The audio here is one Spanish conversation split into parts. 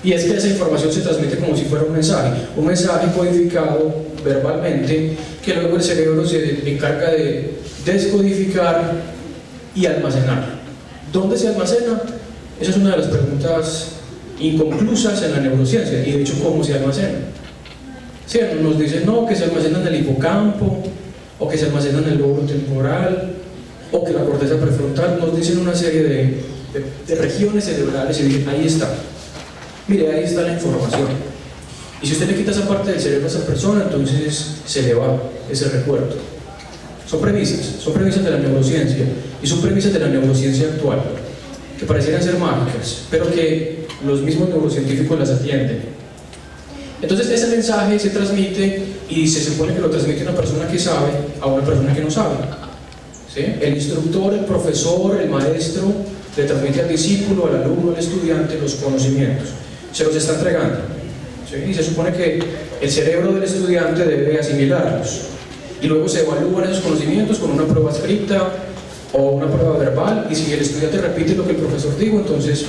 Y es que esa información se transmite como si fuera un mensaje codificado verbalmente, que luego el cerebro se encarga de descodificar y almacenar. ¿Dónde se almacena? Esa es una de las preguntas inconclusas en la neurociencia, y de hecho, ¿cómo se almacena? Sí, nos dicen no, que se almacena en el hipocampo, o que se almacena en el lóbulo temporal, o que la corteza prefrontal. Nos dicen una serie de regiones cerebrales y dicen, ahí está. Mire, ahí está la información. Y si usted le quita esa parte del cerebro a esa persona, entonces se le va ese recuerdo. Son premisas de la neurociencia, y son premisas de la neurociencia actual, que parecieran ser mágicas, pero que los mismos neurocientíficos las atienden. Entonces ese mensaje se transmite, y se supone que lo transmite una persona que sabe a una persona que no sabe. ¿Sí? El instructor, el profesor, el maestro le transmite al discípulo, al alumno, al estudiante los conocimientos. Se los está entregando. ¿Sí? Y se supone que el cerebro del estudiante debe asimilarlos. Y luego se evalúan esos conocimientos con una prueba escrita o una prueba verbal, y si el estudiante repite lo que el profesor dijo, entonces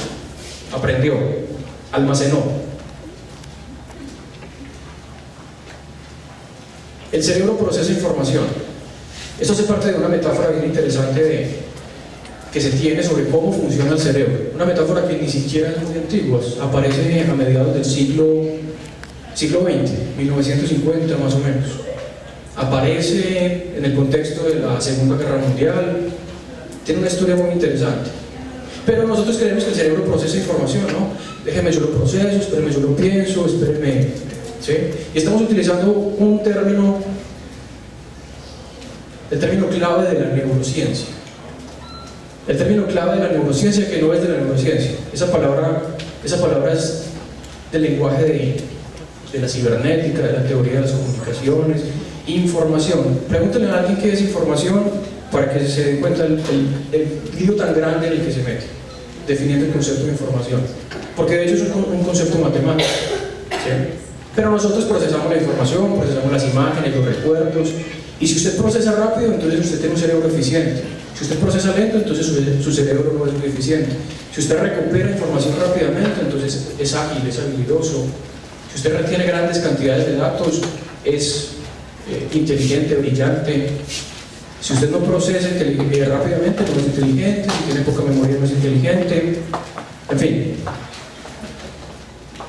aprendió, almacenó. El cerebro procesa información. Esto hace parte de una metáfora bien interesante que se tiene sobre cómo funciona el cerebro. Una metáfora que ni siquiera es muy antigua, aparece a mediados del siglo XX, 1950 más o menos. Aparece en el contexto de la Segunda Guerra Mundial, tiene una historia muy interesante. Pero nosotros creemos que el cerebro procesa información, ¿no? Déjeme, yo lo proceso, espéreme, yo lo pienso, espéreme, ¿sí? Y estamos utilizando un término, el término clave de la neurociencia. El término clave de la neurociencia que no es de la neurociencia. Esa palabra es del lenguaje de la cibernética, de la teoría de las comunicaciones. Información. Pregúntale a alguien qué es información para que se dé cuenta el lío tan grande en el que se mete, definiendo el concepto de información. Porque de hecho es un concepto matemático. ¿Sí? Pero nosotros procesamos la información, procesamos las imágenes, los recuerdos. Y si usted procesa rápido, entonces usted tiene un cerebro eficiente. Si usted procesa lento, entonces su cerebro no es muy eficiente. Si usted recupera información rápidamente, entonces es ágil, es habilidoso. Si usted retiene grandes cantidades de datos, es inteligente, brillante. Si usted no procesa rápidamente, no es inteligente. Si tiene poca memoria, no es inteligente. En fin,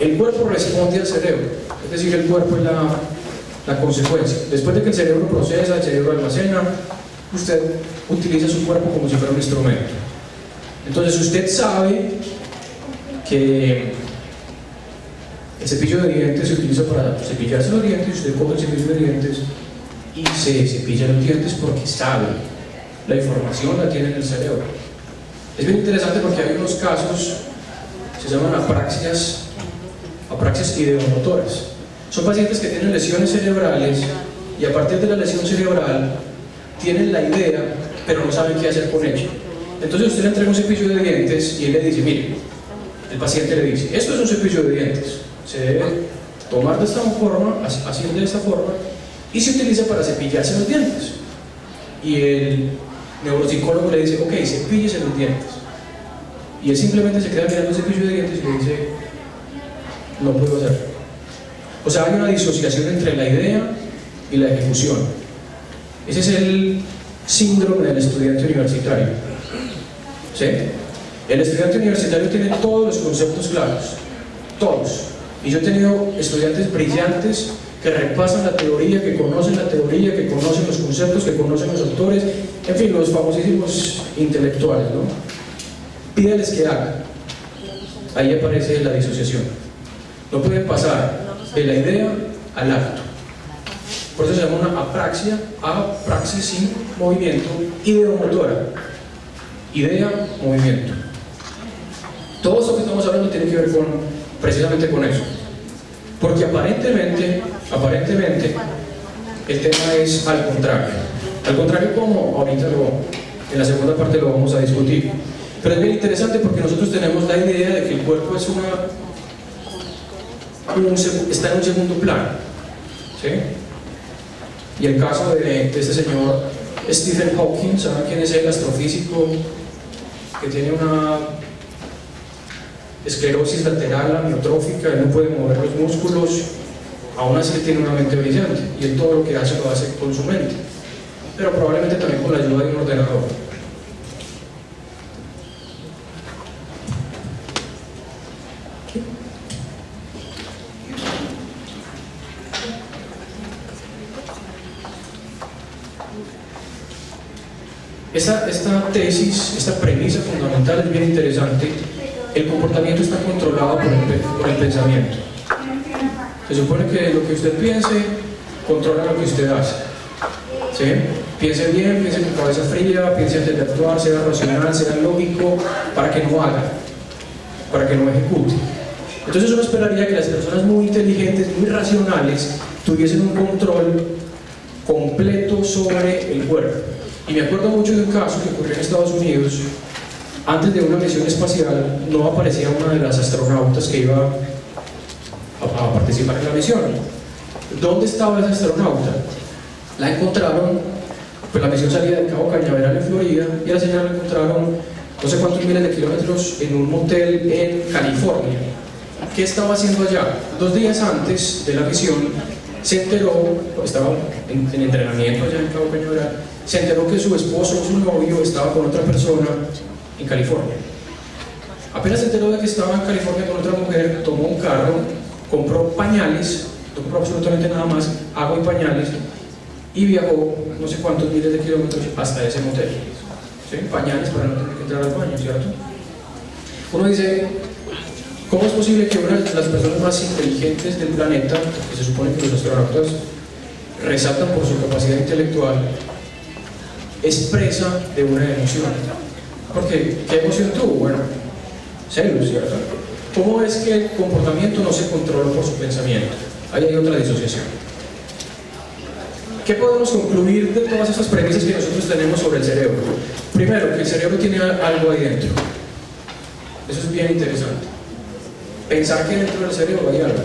el cuerpo responde al cerebro, es decir, el cuerpo es la consecuencia. Después de que el cerebro procesa, el cerebro almacena, usted utiliza su cuerpo como si fuera un instrumento. Entonces usted sabe que el cepillo de dientes se utiliza para cepillarse los dientes, y usted coge el cepillo de dientes y se cepilla los dientes porque sabe, la información la tiene en el cerebro. Es bien interesante porque hay unos casos, se llaman apraxias ideomotoras. Son pacientes que tienen lesiones cerebrales y a partir de la lesión cerebral tienen la idea, pero no saben qué hacer con ella. Entonces usted le entrega un cepillo de dientes y él le dice, mire, el paciente le dice, esto es un cepillo de dientes, se debe tomar de esta forma, así de esta forma, y se utiliza para cepillarse los dientes. Y el neuropsicólogo le dice, ok, cepíllese los dientes. Y él simplemente se queda mirando el cepillo de dientes y le dice, no puedo hacerlo. O sea, hay una disociación entre la idea y la ejecución. Ese es el síndrome del estudiante universitario. ¿Sí? El estudiante universitario tiene todos los conceptos claros, todos. Y yo he tenido estudiantes brillantes que repasan la teoría, que conocen la teoría, que conocen los conceptos, que conocen los autores, en fin, los famosísimos intelectuales, ¿no? Pídales que hagan. Ahí aparece la disociación. No pueden pasar de la idea al acto. Por eso se llama una apraxia, apraxis sin movimiento, ideomotora. Idea, movimiento. Todo esto que estamos hablando tiene que ver precisamente con eso. Porque aparentemente, el tema es al contrario. Al contrario, como ahorita en la segunda parte lo vamos a discutir. Pero es bien interesante porque nosotros tenemos la idea de que el cuerpo es está en un segundo plano. ¿Sí? Y el caso de este señor Stephen Hawking, ¿saben quién es el astrofísico que tiene esclerosis lateral amiotrófica, él no puede mover los músculos, aún así tiene una mente brillante y él todo lo que hace lo hace con su mente, pero probablemente también con la ayuda de un ordenador. Esta tesis, esta premisa fundamental es bien interesante. El comportamiento está controlado por el pensamiento. Se supone que lo que usted piense controla lo que usted hace. ¿Sí? Piense bien, piense con cabeza fría, piense antes de actuar, sea racional, sea lógico, para que no haga, para que no ejecute. Entonces uno esperaría que las personas muy inteligentes, muy racionales, tuviesen un control completo sobre el cuerpo. Y me acuerdo mucho de un caso que ocurrió en Estados Unidos. Antes de una misión espacial no aparecía una de las astronautas que iba a participar en la misión. ¿Dónde estaba esa astronauta? La encontraron, pues la misión salía de Cabo Cañaveral en Florida y a la señora la encontraron no sé cuántos miles de kilómetros en un motel en California. ¿Qué estaba haciendo allá? 2 días antes de la misión se enteró, estaba en entrenamiento allá en Cabo Cañaveral, se enteró que su esposo, su novio, estaba con otra persona en California. Apenas se enteró de que estaba en California con otra mujer, tomó un carro, compró pañales, no compró absolutamente nada más, agua y pañales, y viajó no sé cuántos miles de kilómetros hasta ese motel. ¿Sí? Pañales para no tener que entrar al baño, ¿cierto? Uno dice, ¿cómo es posible que una de las personas más inteligentes del planeta, que se supone que los astronautas resaltan por su capacidad intelectual, expresa de una emoción? Porque, ¿qué emoción tuvo? Bueno, celos, ¿cierto? ¿Cómo es que el comportamiento no se controla por su pensamiento? Ahí hay otra disociación. ¿Qué podemos concluir de todas estas premisas que nosotros tenemos sobre el cerebro? Primero, que el cerebro tiene algo ahí dentro. Eso es bien interesante. Pensar que dentro del cerebro hay algo.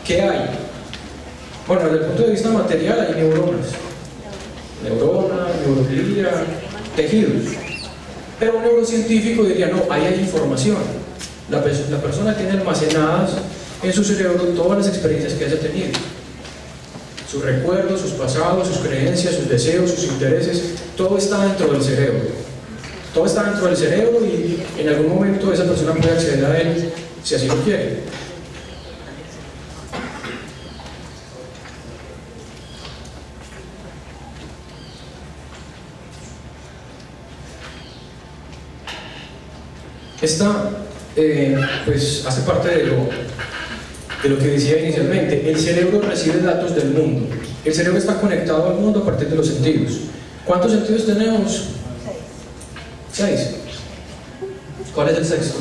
¿Qué hay? Bueno, desde el punto de vista material hay neuronas, neuroglia, tejidos. Pero un neurocientífico diría, no, ahí hay información. La persona tiene almacenadas en su cerebro todas las experiencias que haya tenido. Sus recuerdos, sus pasados, sus creencias, sus deseos, sus intereses, todo está dentro del cerebro. Todo está dentro del cerebro y en algún momento esa persona puede acceder a él si así lo quiere. Esta pues hace parte de lo que decía inicialmente. El cerebro recibe datos del mundo. El cerebro está conectado al mundo a partir de los sentidos. ¿Cuántos sentidos tenemos? 6. ¿Cuál es el sexto?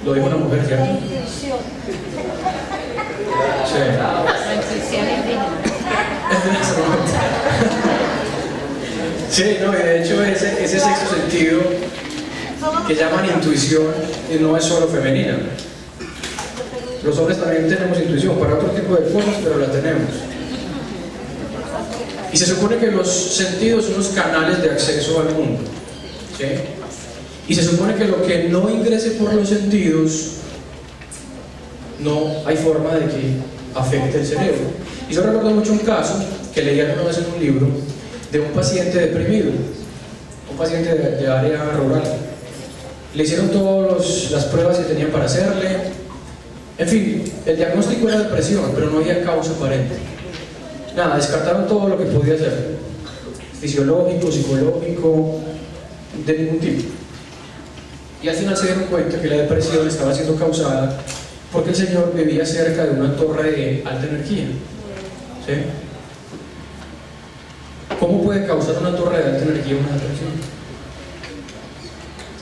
Lo dijo una mujer, ¿cierto? Sí, no, y de hecho ese sexto sentido que llaman intuición no es solo femenina. Los hombres también tenemos intuición para otro tipo de cosas, pero la tenemos. Y se supone que los sentidos son los canales de acceso al mundo. ¿Sí? Y se supone que lo que no ingrese por los sentidos, no hay forma de que afecte el cerebro. Y yo recuerdo mucho un caso que leí alguna vez en un libro de un paciente deprimido, un paciente de área rural. Le hicieron todas las pruebas que tenían para hacerle. En fin, el diagnóstico era depresión, pero no había causa aparente. Nada, descartaron todo lo que podía ser, fisiológico, psicológico, de ningún tipo. Y al final se dieron cuenta que la depresión estaba siendo causada porque el señor vivía cerca de una torre de alta energía. ¿Sí? ¿Cómo puede causar una torre de alta energía una depresión?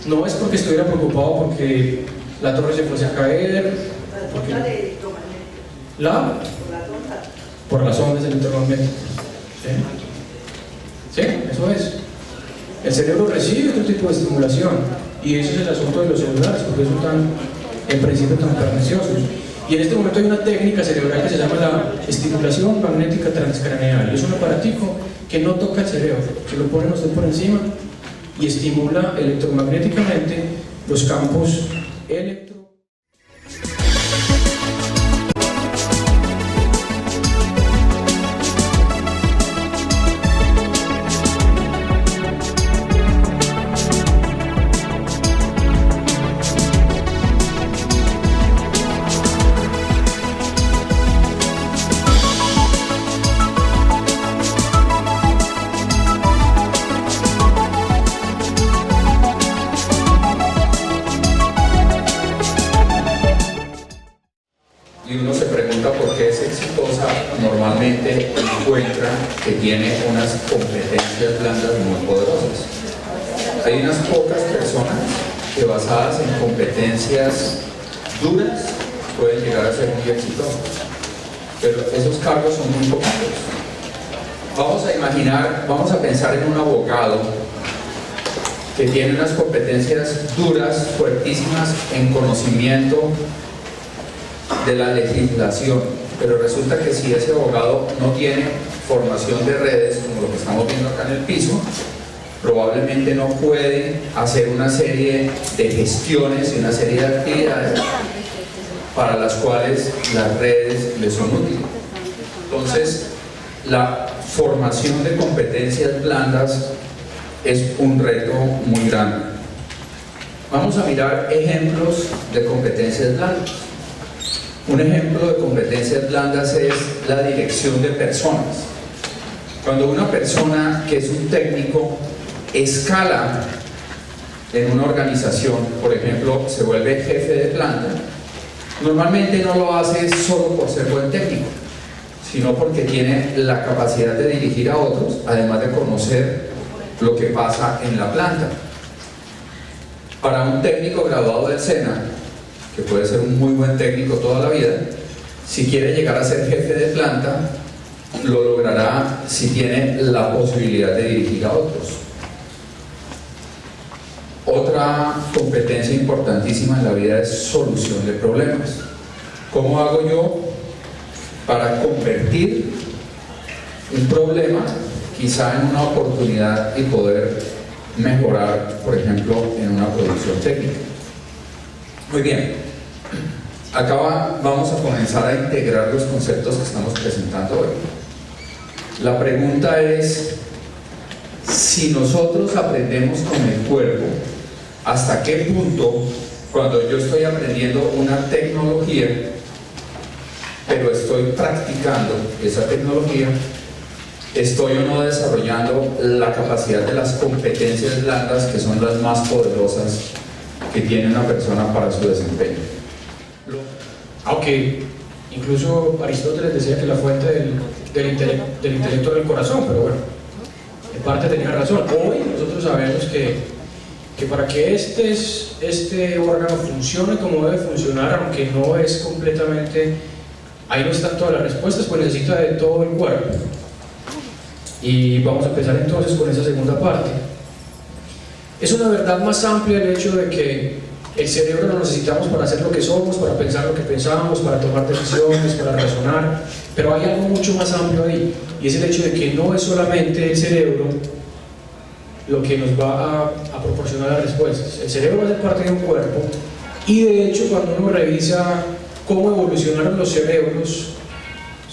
No es porque estuviera preocupado porque la torre se fuese a caer, porque por las ondas electromagnéticas. ¿Sí? ¿Sí? Eso es. El cerebro recibe otro tipo de estimulación y ese es el asunto de los celulares, porque son en principio tan perniciosos. Y en este momento hay una técnica cerebral que se llama la estimulación magnética transcraneal. Es un aparatico que no toca el cerebro, se lo ponen usted por encima y estimula electromagnéticamente los campos electro. Y uno se pregunta por qué es exitosa. Normalmente encuentra que tiene unas competencias blandas muy poderosas. Hay unas pocas personas que, basadas en competencias duras, pueden llegar a ser muy exitosas, pero esos cargos son muy poquitos. Vamos a pensar en un abogado que tiene unas competencias duras, fuertísimas en conocimiento de la legislación, pero resulta que si ese abogado no tiene formación de redes, como lo que estamos viendo acá en el piso, probablemente no puede hacer una serie de gestiones y una serie de actividades para las cuales las redes le son útiles. Entonces, la formación de competencias blandas es un reto muy grande. Vamos a mirar ejemplos de competencias blandas. Un ejemplo de competencias blandas es la dirección de personas. Cuando una persona que es un técnico escala en una organización, por ejemplo, se vuelve jefe de planta, normalmente no lo hace solo por ser buen técnico, sino porque tiene la capacidad de dirigir a otros, además de conocer lo que pasa en la planta. Para un técnico graduado del SENA, que puede ser un muy buen técnico toda la vida, si quiere llegar a ser jefe de planta, lo logrará si tiene la posibilidad de dirigir a otros. Otra competencia importantísima en la vida es solución de problemas. ¿Cómo hago yo para convertir un problema quizá en una oportunidad y poder mejorar, por ejemplo, en una producción técnica? Muy bien, acá vamos a comenzar a integrar los conceptos que estamos presentando hoy. La pregunta es, si nosotros aprendemos con el cuerpo, ¿hasta qué punto, cuando yo estoy aprendiendo una tecnología, pero estoy practicando esa tecnología, estoy o no desarrollando la capacidad de las competencias blandas, que son las más poderosas que tiene una persona para su desempeño? Aunque incluso Aristóteles decía que la fuente del intelecto era el corazón, pero bueno, en parte tenía razón. Hoy nosotros sabemos que para que este órgano funcione como debe funcionar, aunque no es completamente, ahí no están todas las respuestas, pues necesita de todo el cuerpo. Y vamos a empezar entonces con esa segunda parte. Es una verdad más amplia el hecho de que el cerebro lo necesitamos para hacer lo que somos, para pensar lo que pensamos, para tomar decisiones, para razonar, pero hay algo mucho más amplio ahí, y es el hecho de que no es solamente el cerebro lo que nos va a proporcionar las respuestas. El cerebro va a ser parte de un cuerpo, y de hecho cuando uno revisa cómo evolucionaron los cerebros,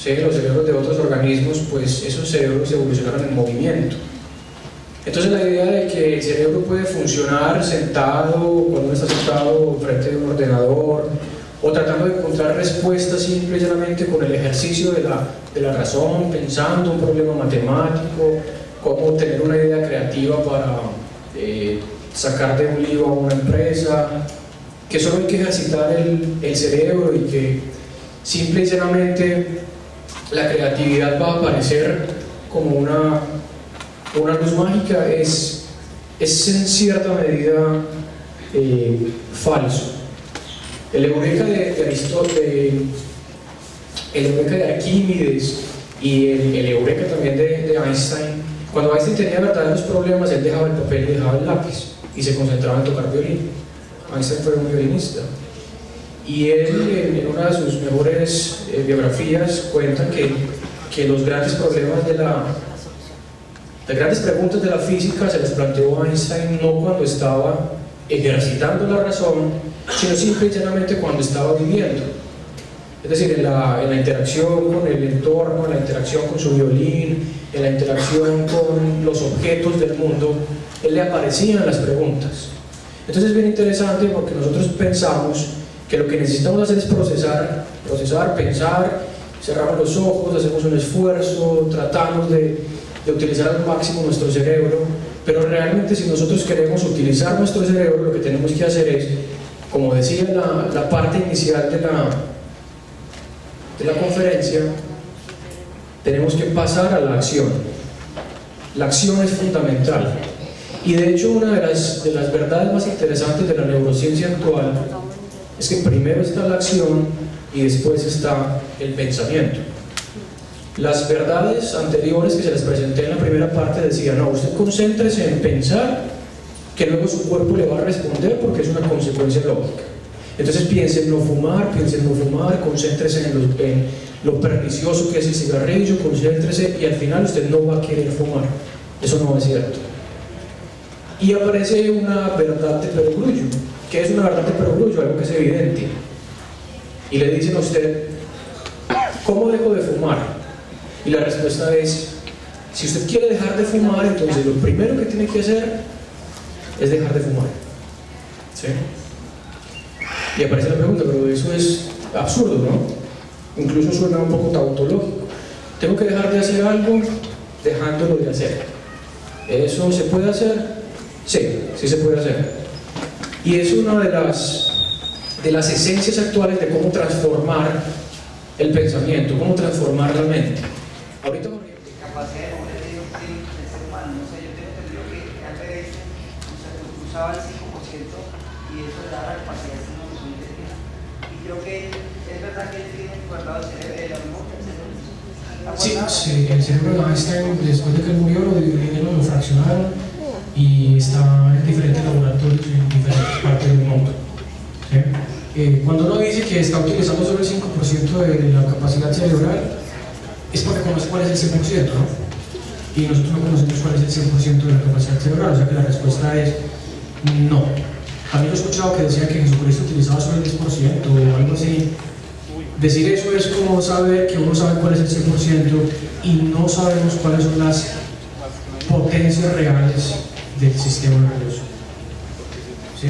¿sí?, los cerebros de otros organismos, pues esos cerebros evolucionaron en movimiento. Entonces la idea de que el cerebro puede funcionar sentado, cuando uno está sentado frente a un ordenador, o tratando de encontrar respuestas simple y llanamente con el ejercicio de la razón, pensando un problema matemático, cómo tener una idea creativa para sacar de un lío a una empresa, que solo hay que ejercitar el cerebro y que simple y llanamente la creatividad va a aparecer como una luz mágica, es en cierta medida falso. El eureka de Aristóteles, el eureka de Arquímedes y el eureka también de Einstein, cuando Einstein tenía verdaderos problemas, él dejaba el papel y dejaba el lápiz y se concentraba en tocar violín. Einstein fue un violinista, y él en una de sus mejores biografías cuenta que los grandes problemas las grandes preguntas de la física se las planteó Einstein no cuando estaba ejercitando la razón, sino simple y llanamente cuando estaba viviendo. Es decir, en la interacción con el entorno, en la interacción con su violín, en la interacción con los objetos del mundo, él le aparecían las preguntas. Entonces es bien interesante porque nosotros pensamos que lo que necesitamos hacer es procesar, pensar, cerramos los ojos, hacemos un esfuerzo, tratamos de utilizar al máximo nuestro cerebro, pero realmente si nosotros queremos utilizar nuestro cerebro, lo que tenemos que hacer es, como decía la parte inicial de la conferencia, tenemos que pasar a la acción. La acción es fundamental. Y de hecho una de las verdades más interesantes de la neurociencia actual es que primero está la acción y después está el pensamiento. Las verdades anteriores que se les presenté en la primera parte decían, no, usted concéntrese en pensar, que luego su cuerpo le va a responder porque es una consecuencia lógica. Entonces piense en no fumar, concéntrese en lo pernicioso que es el cigarrillo, concéntrese y al final usted no va a querer fumar. Eso no es cierto. Y aparece una verdad de perogrullo. ¿Qué es una verdad de perogrullo? Algo que es evidente. Y le dicen a usted, ¿cómo dejo de fumar? Y la respuesta es, si usted quiere dejar de fumar, entonces lo primero que tiene que hacer es dejar de fumar. ¿Sí? Y aparece la pregunta, pero eso es absurdo, ¿no? Incluso suena un poco tautológico. Tengo que dejar de hacer algo dejándolo de hacer. ¿Eso se puede hacer? Sí, sí se puede hacer. Y es una de las esencias actuales de cómo transformar el pensamiento, cómo transformar la mente. Ahorita capacidad de mover el ser humano, no sé, yo tengo entendido que antes cruzaba el 5% y eso le daba la capacidad de ser una persona inteligente. Y creo que es verdad que él tiene guardado el cerebro de la memoria. Sí, el cerebro de Einstein, después de que él murió, lo dividieron, lo fraccionaron y está en diferentes laboratorios en diferentes partes del mundo. ¿Sí? Cuando uno dice que está utilizando solo el 5% de la capacidad cerebral, es porque conoce cuál es el 100%, ¿no? Y nosotros no conocemos cuál es el 100% de la capacidad cerebral, o sea que la respuesta es no. También he escuchado que decía que Jesucristo utilizaba solo el 10% o algo así. Decir eso es como saber que uno sabe cuál es el 100% y no sabemos cuáles son las potencias reales del sistema nervioso. ¿Sí?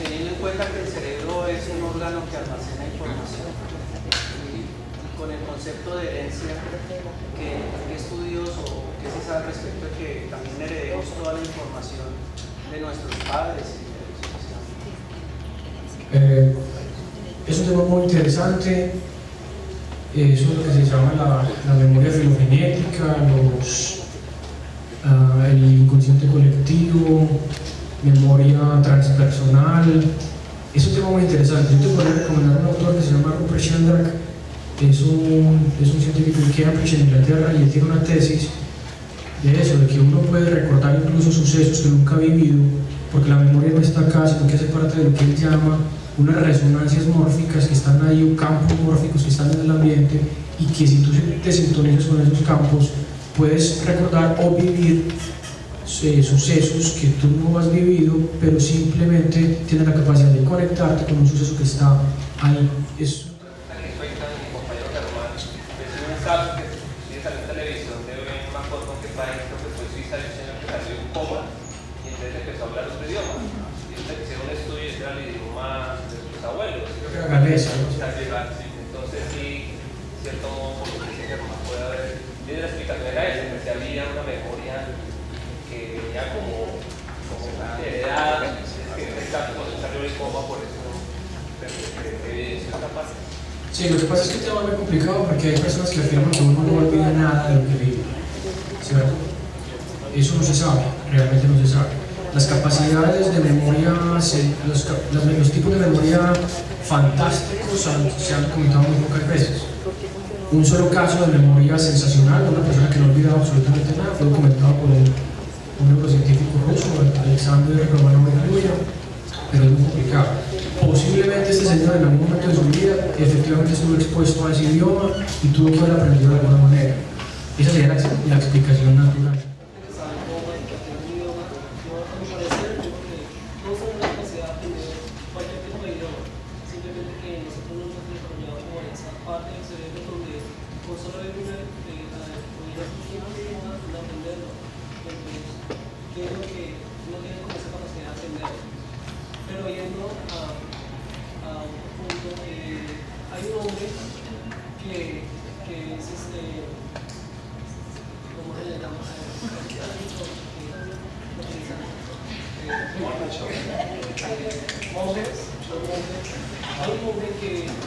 Teniendo en cuenta que el cerebro es un órgano que almacena información, y con el concepto de herencia, ¿qué estudios o qué se sabe al respecto de que también heredemos toda la información de nuestros padres? Es un tema muy interesante. Eso es lo que se llama la memoria filogenética, el inconsciente colectivo, memoria transpersonal. Es un tema muy interesante. Yo te podría recomendar un autor que se llama Rupert Sheldrake, es un científico de Cambridge, en Inglaterra, y él tiene una tesis de eso, de que uno puede recordar incluso sucesos que nunca ha vivido, porque la memoria no está acá, sino que hace parte de lo que él llama unas resonancias mórficas que están ahí, o campos mórficos que están en el ambiente, y que si tú te sintonizas con esos campos, puedes recordar o vivir sucesos que tú no has vivido, pero simplemente tienes la capacidad de conectarte con un suceso que está ahí. Es caso que sí salió en televisión de una foto que parece que fue Suiza diciendo que salió en coma y entonces empezó a hablar otro idioma. Y hicieron un estudio y era el idioma de sus abuelos. galés, ¿no? Entonces sí, cierto modo, por lo que dice Germán, puede haber. Y la explicación era esa, que había una memoria que venía como heredada, que exacto cuando salió el coma, por eso evidenció esta parte. Sí, lo que pasa es que el tema es muy complicado porque hay personas que afirman que uno no olvida nada de lo que vive, ¿cierto? Eso no se sabe, realmente no se sabe. Las capacidades de memoria, los tipos de memoria fantásticos se han comentado muy pocas veces. Un solo caso de memoria sensacional de una persona que no olvida absolutamente nada fue documentado por un neurocientífico ruso, Alexander Romanovich, pero es muy complicado. Posiblemente este señor en algún momento de su vida efectivamente estuvo expuesto a ese idioma y tuvo que haber aprendido de alguna manera. Esa sería la explicación natural. No son una capacidad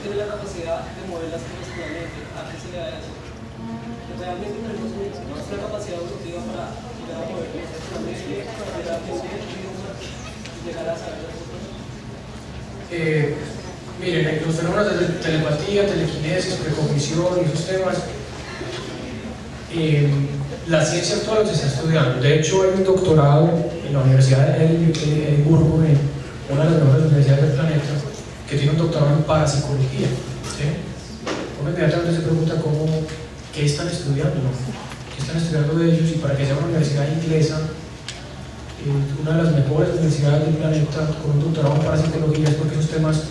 tiene la capacidad de mover las cosas plenamente. ¿A qué se le da eso? Realmente tenemos una capacidad evolutiva para llegar a mover cosas plenamente, para llegar a aprender idiomas y llegar a saber las cosas. Miren, los fenómenos de telepatía, telequinesis, precognición y esos temas, la ciencia actual los está estudiando. De hecho, hay un doctorado en la Universidad de Edimburgo, en una de las mejores universidades del planeta, que tiene un doctorado en parapsicología. ¿Sí? Uno inmediatamente se pregunta qué están estudiando, ¿no? ¿Qué están estudiando de ellos? Y para que sea una universidad inglesa, una de las mejores universidades del planeta, con un doctorado en parapsicología, es porque esos temas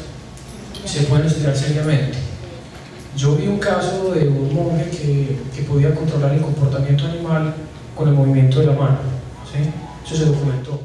se pueden estudiar seriamente. Yo vi un caso de un monje que podía controlar el comportamiento animal con el movimiento de la mano. ¿Sí? Eso se documentó.